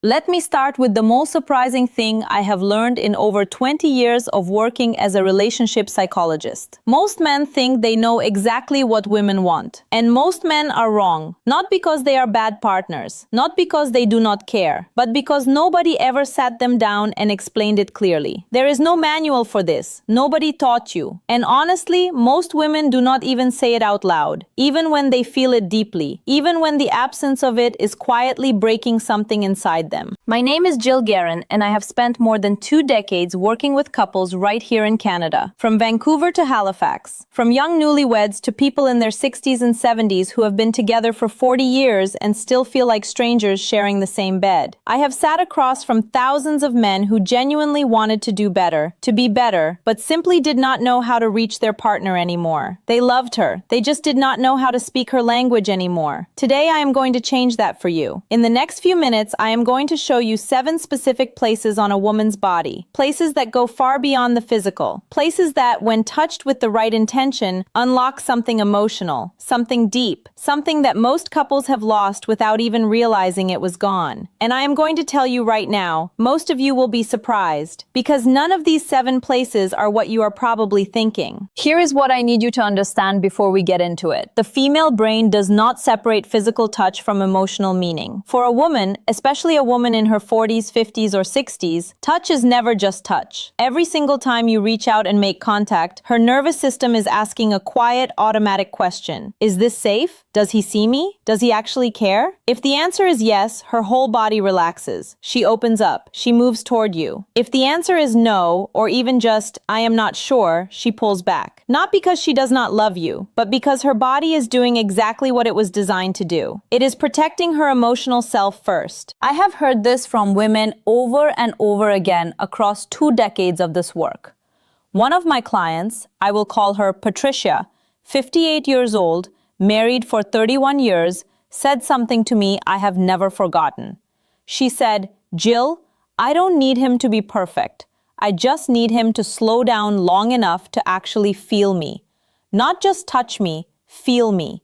Let me start with the most surprising thing I have learned in over 20 years of working as a relationship psychologist. Most men think they know exactly what women want. And most men are wrong. Not because they are bad partners, not because they do not care, but because nobody ever sat them down and explained it clearly. There is no manual for this. Nobody taught you. And honestly, most women do not even say it out loud, even when they feel it deeply, even when the absence of it is quietly breaking something inside them. My name is Jill Guerin, and I have spent more than 2 decades working with couples right here in Canada, from Vancouver to Halifax, from young newlyweds to people in their 60s and 70s who have been together for 40 years and still feel like strangers sharing the same bed. I have sat across from thousands of men who genuinely wanted to do better, to be better, but simply did not know how to reach their partner anymore. They loved her. They just did not know how to speak her language anymore. Today, I am going to change that for you. In the next few minutes, I am going to show you 7 specific places on a woman's body. Places that go far beyond the physical. Places that, when touched with the right intention, unlock something emotional, something deep, something that most couples have lost without even realizing it was gone. And I am going to tell you right now, most of you will be surprised, because none of these 7 places are what you are probably thinking. Here is what I need you to understand before we get into it. The female brain does not separate physical touch from emotional meaning. For a woman, especially a woman in her 40s, 50s, or 60s, touch is never just touch. Every single time you reach out and make contact, her nervous system is asking a quiet, automatic question. Is this safe? Does he see me? Does he actually care? If the answer is yes, her whole body relaxes. She opens up. She moves toward you. If the answer is no, or even just, I am not sure, she pulls back. Not because she does not love you, but because her body is doing exactly what it was designed to do. It is protecting her emotional self first. I have heard this from women over and over again across 2 decades of this work. One of my clients, I will call her Patricia, 58 years old, married for 31 years, said something to me I have never forgotten. She said, "Jill, I don't need him to be perfect. I just need him to slow down long enough to actually feel me. Not just touch me, feel me."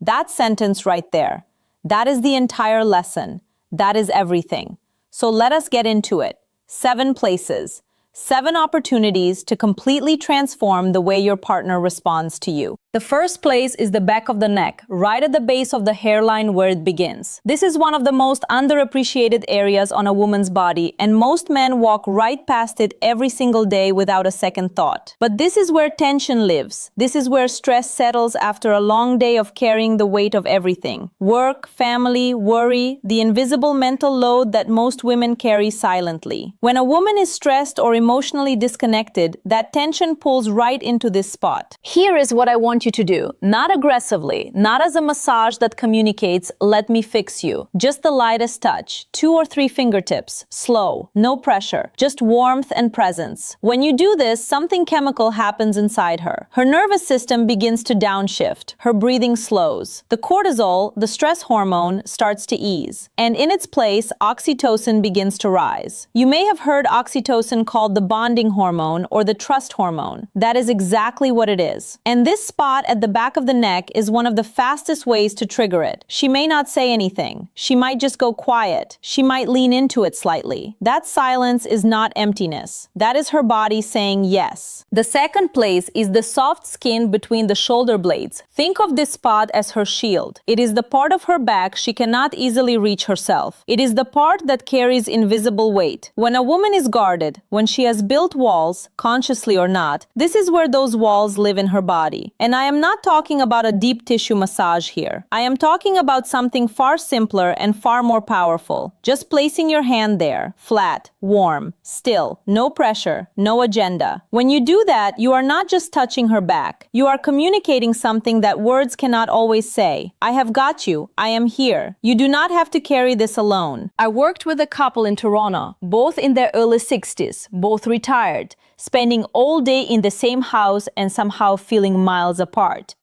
That sentence right there, that is the entire lesson. That is everything. So let us get into it. 7 places. 7 opportunities to completely transform the way your partner responds to you. The first place is the back of the neck, right at the base of the hairline where it begins. This is one of the most underappreciated areas on a woman's body, and most men walk right past it every single day without a second thought. But this is where tension lives. This is where stress settles after a long day of carrying the weight of everything. Work, family, worry, the invisible mental load that most women carry silently. When a woman is stressed or emotionally disconnected, that tension pulls right into this spot. Here is what I want you to do. Not aggressively, not as a massage that communicates, let me fix you. Just the lightest touch, 2 or 3 fingertips, slow, no pressure, just warmth and presence. When you do this, something chemical happens inside her. Her nervous system begins to downshift. Her breathing slows. The cortisol, the stress hormone, starts to ease. And in its place, oxytocin begins to rise. You may have heard oxytocin called the bonding hormone or the trust hormone. That is exactly what it is. And this spot at the back of the neck is one of the fastest ways to trigger it. She may not say anything. She might just go quiet. She might lean into it slightly. That silence is not emptiness. That is her body saying yes. The second place is the soft skin between the shoulder blades. Think of this spot as her shield. It is the part of her back she cannot easily reach herself. It is the part that carries invisible weight. When a woman is guarded, when she has built walls, consciously or not, this is where those walls live in her body. And I am not talking about a deep tissue massage here. I am talking about something far simpler and far more powerful. Just placing your hand there, flat, warm, still, no pressure, no agenda. When you do that, you are not just touching her back. You are communicating something that words cannot always say. I have got you. I am here. You do not have to carry this alone. I worked with a couple in Toronto, both in their early 60s, both retired, spending all day in the same house and somehow feeling miles apart.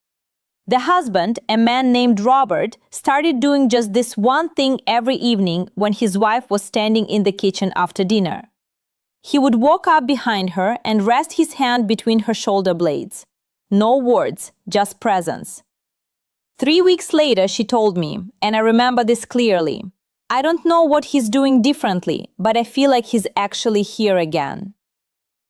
The husband, a man named Robert, started doing just this one thing every evening when his wife was standing in the kitchen after dinner. He would walk up behind her and rest his hand between her shoulder blades. No words, just presence. 3 weeks later, she told me, and I remember this clearly, I don't know what he's doing differently, but I feel like he's actually here again.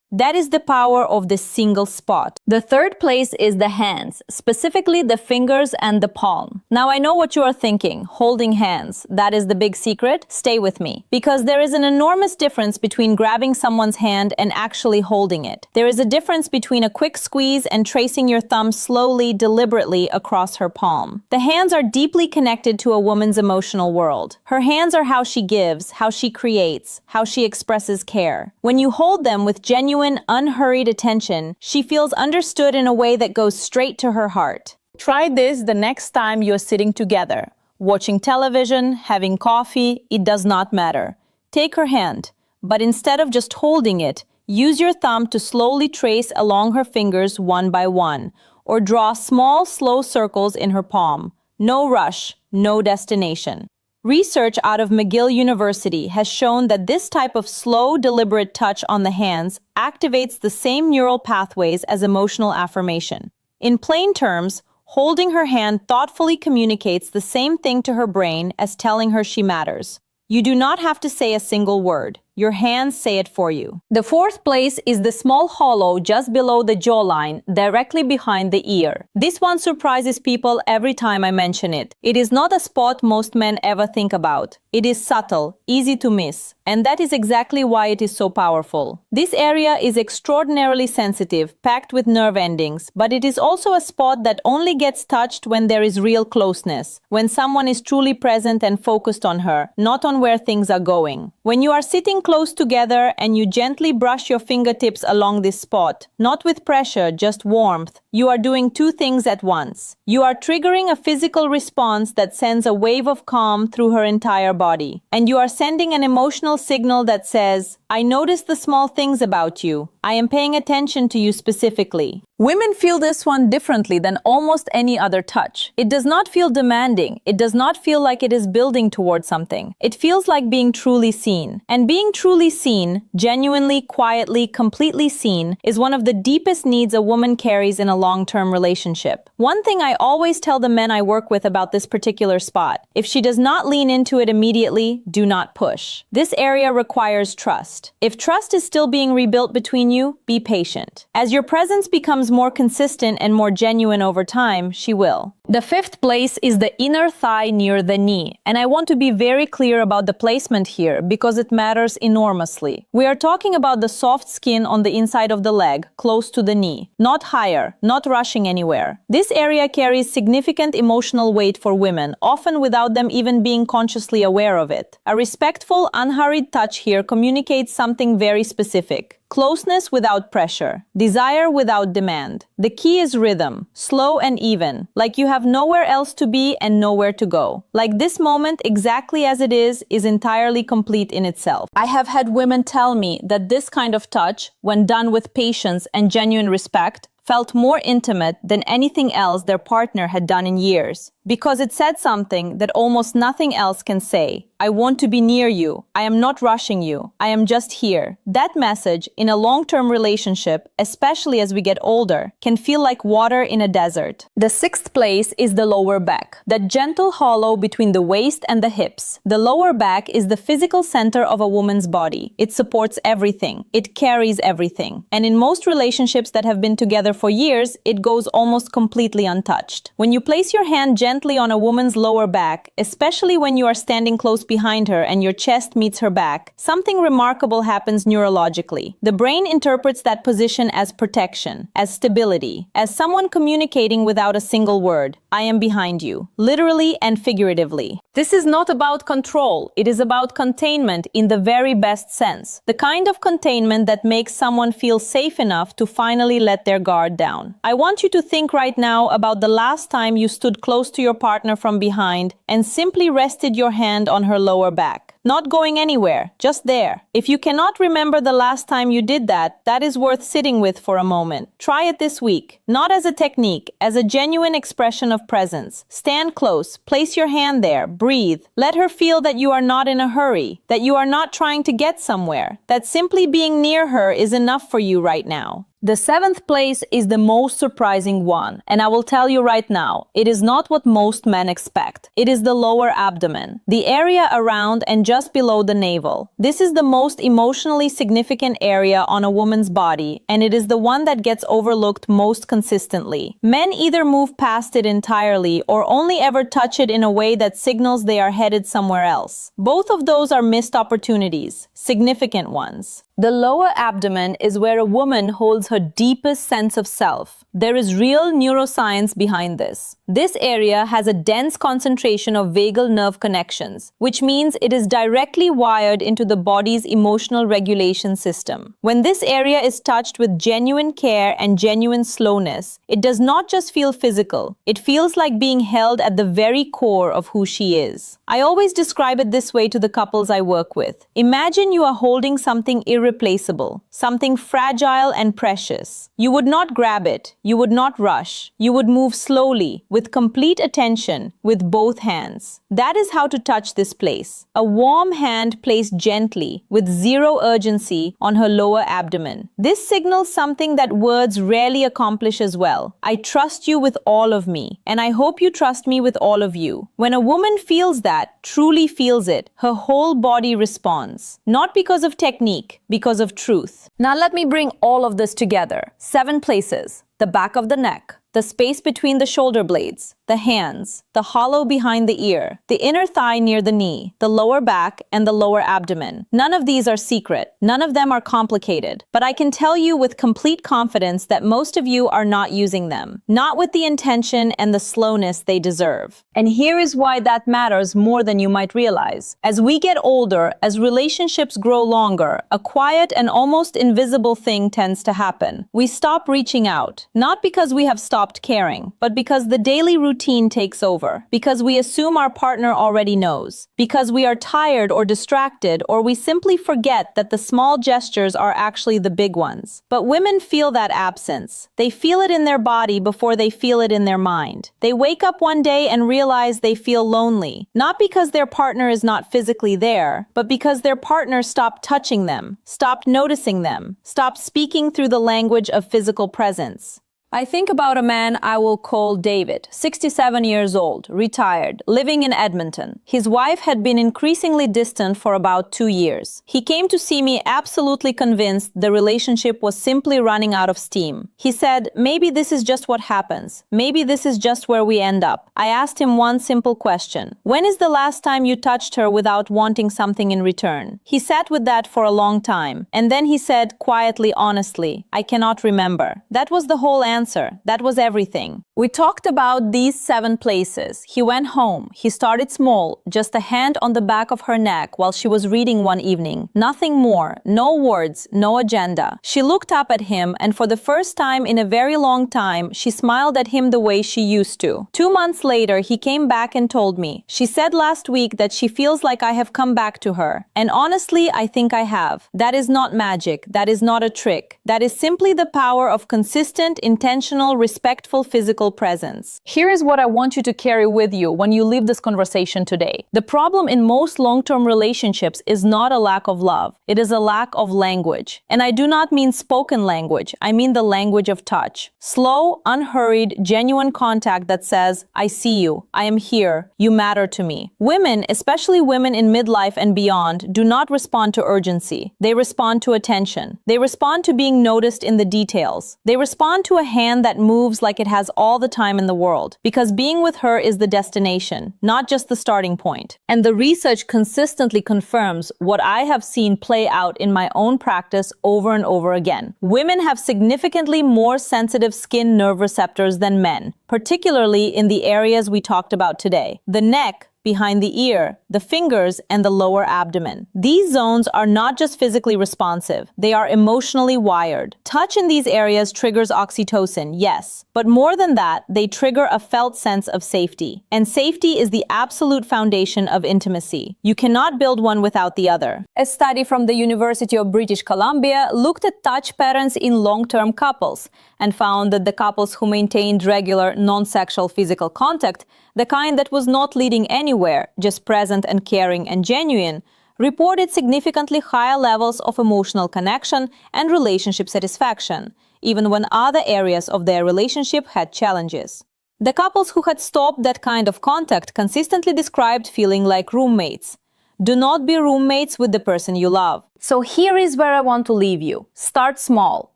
That is the power of this single spot. The third place is the hands, specifically the fingers and the palm. Now I know what you are thinking, holding hands. That is the big secret? Stay with me. Because there is an enormous difference between grabbing someone's hand and actually holding it. There is a difference between a quick squeeze and tracing your thumb slowly, deliberately across her palm. The hands are deeply connected to a woman's emotional world. Her hands are how she gives, how she creates, how she expresses care. When you hold them with genuine, unhurried attention, she feels understood in a way that goes straight to her heart. Try this the next time you're sitting together, watching television, having coffee, it does not matter. Take her hand, but instead of just holding it, use your thumb to slowly trace along her fingers one by one, or draw small, slow circles in her palm. No rush, no destination. Research out of McGill University has shown that this type of slow, deliberate touch on the hands activates the same neural pathways as emotional affirmation. In plain terms, holding her hand thoughtfully communicates the same thing to her brain as telling her she matters. You do not have to say a single word. Your hands say it for you. The fourth place is the small hollow just below the jawline, directly behind the ear. This one surprises people every time I mention it. It is not a spot most men ever think about. It is subtle, easy to miss, and that is exactly why it is so powerful. This area is extraordinarily sensitive, packed with nerve endings, but it is also a spot that only gets touched when there is real closeness, when someone is truly present and focused on her, not on where things are going. When you are sitting close together and you gently brush your fingertips along this spot, not with pressure, just warmth, you are doing two things at once. You are triggering a physical response that sends a wave of calm through her entire body. And you are sending an emotional signal that says, I notice the small things about you. I am paying attention to you specifically. Women feel this one differently than almost any other touch. It does not feel demanding. It does not feel like it is building towards something. It feels like being truly seen. And being truly seen, genuinely, quietly, completely seen, is one of the deepest needs a woman carries in a long-term relationship. One thing I always tell the men I work with about this particular spot: if she does not lean into it immediately, do not push. This area requires trust. If trust is still being rebuilt between you, be patient. As your presence becomes more consistent and more genuine over time, she will. The fifth place is the inner thigh near the knee, and I want to be very clear about the placement here because it matters enormously. We are talking about the soft skin on the inside of the leg, close to the knee, not higher, not rushing anywhere. This area carries significant emotional weight for women, often without them even being consciously aware of it. A respectful, unhurried touch here communicates something very specific. Closeness without pressure. Desire without demand. The key is rhythm, slow and even, like you have nowhere else to be and nowhere to go. Like this moment, exactly as it is entirely complete in itself. I have had women tell me that this kind of touch, when done with patience and genuine respect, felt more intimate than anything else their partner had done in years. Because it said something that almost nothing else can say. I want to be near you. I am not rushing you. I am just here. That message, in a long-term relationship, especially as we get older, can feel like water in a desert. The sixth place is the lower back, that gentle hollow between the waist and the hips. The lower back is the physical center of a woman's body. It supports everything. It carries everything. And in most relationships that have been together for years, it goes almost completely untouched. When you place your hand gently on a woman's lower back, especially when you are standing close behind her and your chest meets her back, something remarkable happens neurologically. The brain interprets that position as protection, as stability, as someone communicating without a single word. I am behind you, literally and figuratively. This is not about control. It is about containment in the very best sense. The kind of containment that makes someone feel safe enough to finally let their guard down. I want you to think right now about the last time you stood close to your partner from behind and simply rested your hand on her lower back. Not going anywhere, just there. If you cannot remember the last time you did that, that is worth sitting with for a moment. Try it this week. Not as a technique, as a genuine expression of presence. Stand close, place your hand there, breathe. Let her feel that you are not in a hurry, that you are not trying to get somewhere, that simply being near her is enough for you right now. The seventh place is the most surprising one, and I will tell you right now, it is not what most men expect. It is the lower abdomen, the area around and just below the navel. This is the most emotionally significant area on a woman's body, and it is the one that gets overlooked most consistently. Men either move past it entirely or only ever touch it in a way that signals they are headed somewhere else. Both of those are missed opportunities, significant ones. The lower abdomen is where a woman holds her deepest sense of self. There is real neuroscience behind this. This area has a dense concentration of vagal nerve connections, which means it is directly wired into the body's emotional regulation system. When this area is touched with genuine care and genuine slowness, it does not just feel physical. It feels like being held at the very core of who she is. I always describe it this way to the couples I work with. Imagine you are holding something irreplaceable, something fragile and precious. You would not grab it. You would not rush. You would move slowly, with complete attention, with both hands. That is how to touch this place. A warm hand placed gently, with zero urgency, on her lower abdomen. This signals something that words rarely accomplish as well. I trust you with all of me, and I hope you trust me with all of you. When a woman feels that, truly feels it, her whole body responds. Not because of technique, because of truth. Now let me bring all of this together. 7 places. The back of the neck, the space between the shoulder blades, the hands, the hollow behind the ear, the inner thigh near the knee, the lower back, and the lower abdomen. None of these are secret. None of them are complicated. But I can tell you with complete confidence that most of you are not using them, not with the intention and the slowness they deserve. And here is why that matters more than you might realize. As we get older, as relationships grow longer, a quiet and almost invisible thing tends to happen. We stop reaching out, not because we have stopped caring, but because the daily routine takes over, because we assume our partner already knows, because we are tired or distracted, or we simply forget that the small gestures are actually the big ones. But women feel that absence. They feel it in their body before they feel it in their mind. They wake up one day and realize they feel lonely, not because their partner is not physically there, but because their partner stopped touching them, stopped noticing them, stopped speaking through the language of physical presence. I think about a man I will call David, 67 years old, retired, living in Edmonton. His wife had been increasingly distant for about 2 years. He came to see me absolutely convinced the relationship was simply running out of steam. He said, maybe this is just what happens. Maybe this is just where we end up. I asked him one simple question. When is the last time you touched her without wanting something in return? He sat with that for a long time. And then he said, quietly, honestly, I cannot remember. That was the whole answer. That was everything. We talked about these 7 places. He went home. He started small, just a hand on the back of her neck while she was reading one evening. Nothing more, no words, no agenda. She looked up at him, and for the first time in a very long time, she smiled at him the way she used to. 2 months later, he came back and told me, she said last week that she feels like I have come back to her. And honestly, I think I have. That is not magic. That is not a trick. That is simply the power of consistent, intentional, respectful physical presence. Here is what I want you to carry with you when you leave this conversation today. The problem in most long-term relationships is not a lack of love. It is a lack of language. And I do not mean spoken language. I mean the language of touch. Slow, unhurried, genuine contact that says, I see you. I am here. You matter to me. Women, especially women in midlife and beyond, do not respond to urgency. They respond to attention. They respond to being noticed in the details. They respond to a hand that moves like it has all the time in the world, because being with her is the destination, not just the starting point. And the research consistently confirms what I have seen play out in my own practice over and over again. Women have significantly more sensitive skin nerve receptors than men, particularly in the areas we talked about today: the neck, behind the ear, the fingers, and the lower abdomen. These zones are not just physically responsive, they are emotionally wired. Touch in these areas triggers oxytocin, yes, but more than that, they trigger a felt sense of safety. And safety is the absolute foundation of intimacy. You cannot build one without the other. A study from the University of British Columbia looked at touch patterns in long-term couples and found that the couples who maintained regular non-sexual physical contact, the kind that was not leading anywhere, just present and caring and genuine, reported significantly higher levels of emotional connection and relationship satisfaction. even when other areas of their relationship had challenges. The couples who had stopped that kind of contact consistently described feeling like roommates. Do not be roommates with the person you love. So here is where I want to leave you. Start small.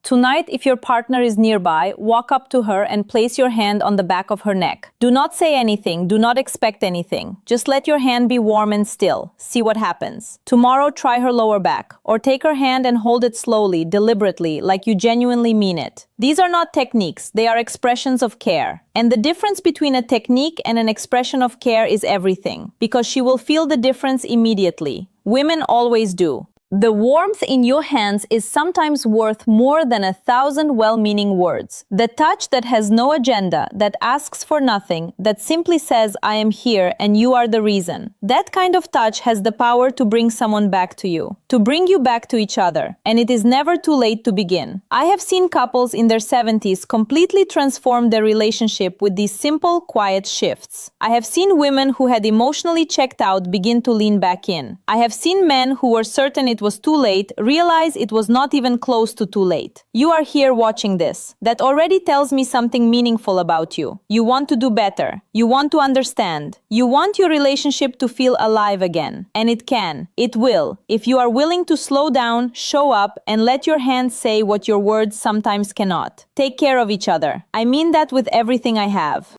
Tonight, if your partner is nearby, walk up to her and place your hand on the back of her neck. Do not say anything, do not expect anything. Just let your hand be warm and still. See what happens. Tomorrow, try her lower back, or take her hand and hold it slowly, deliberately, like you genuinely mean it. These are not techniques, they are expressions of care. And the difference between a technique and an expression of care is everything, because she will feel the difference immediately. Women always do. The warmth in your hands is sometimes worth more than 1,000 well-meaning words. The touch that has no agenda, that asks for nothing, that simply says, I am here and you are the reason. That kind of touch has the power to bring someone back to you, to bring you back to each other, and it is never too late to begin. I have seen couples in their 70s completely transform their relationship with these simple, quiet shifts. I have seen women who had emotionally checked out begin to lean back in. I have seen men who were certain it was too late realize it was not even close to too late. You are here watching this. That already tells me something meaningful about you. You want to do better. You want to understand. You want your relationship to feel alive again. And it can. It will. If you are willing to slow down, show up, and let your hands say what your words sometimes cannot. Take care of each other. I mean that with everything I have.